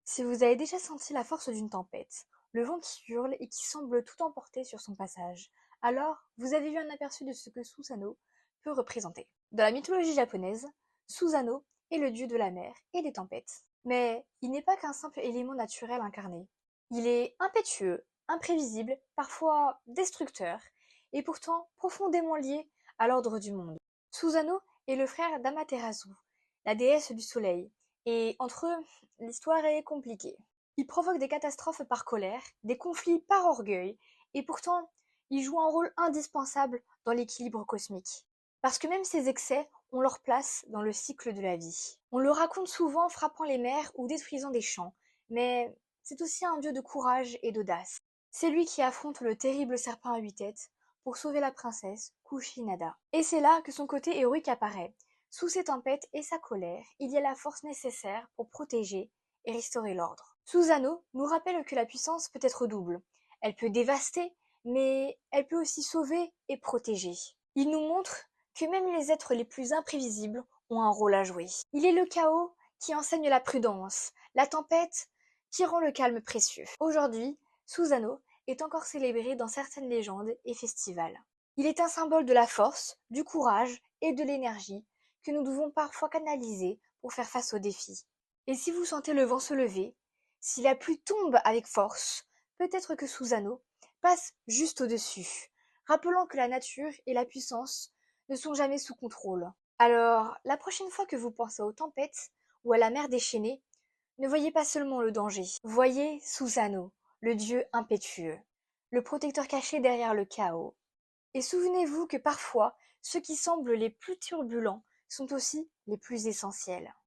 Si vous avez déjà senti la force d'une tempête, le vent qui hurle et qui semble tout emporter sur son passage, alors vous avez vu un aperçu de ce que Susanoo peut représenter. Dans la mythologie japonaise, Susanoo est le dieu de la mer et des tempêtes. Mais il n'est pas qu'un simple élément naturel incarné. Il est impétueux, imprévisible, parfois destructeur, et pourtant profondément lié à l'ordre du monde. Susanoo est le frère d'Amaterasu, la déesse du soleil, et entre eux, l'histoire est compliquée. Il provoque des catastrophes par colère, des conflits par orgueil, et pourtant, il joue un rôle indispensable dans l'équilibre cosmique. Parce que même ses excès ont leur place dans le cycle de la vie. On le raconte souvent frappant les mers ou détruisant des champs, mais c'est aussi un dieu de courage et d'audace. C'est lui qui affronte le terrible serpent à 8 têtes pour sauver la princesse Kushinada. Et c'est là que son côté héroïque apparaît. Sous ses tempêtes et sa colère, il y a la force nécessaire pour protéger et restaurer l'ordre. Susanoo nous rappelle que la puissance peut être double. Elle peut dévaster, mais elle peut aussi sauver et protéger. Il nous montre que même les êtres les plus imprévisibles ont un rôle à jouer. Il est le chaos qui enseigne la prudence, la tempête qui rend le calme précieux. Aujourd'hui, Susanoo est encore célébré dans certaines légendes et festivals. Il est un symbole de la force, du courage et de l'énergie que nous devons parfois canaliser pour faire face aux défis. Et si vous sentez le vent se lever, si la pluie tombe avec force, peut-être que Susanoo passe juste au-dessus, rappelant que la nature et la puissance ne sont jamais sous contrôle. Alors, la prochaine fois que vous pensez aux tempêtes ou à la mer déchaînée, ne voyez pas seulement le danger, voyez Susanoo, le dieu impétueux, le protecteur caché derrière le chaos. Et souvenez-vous que parfois, ceux qui semblent les plus turbulents sont aussi les plus essentiels.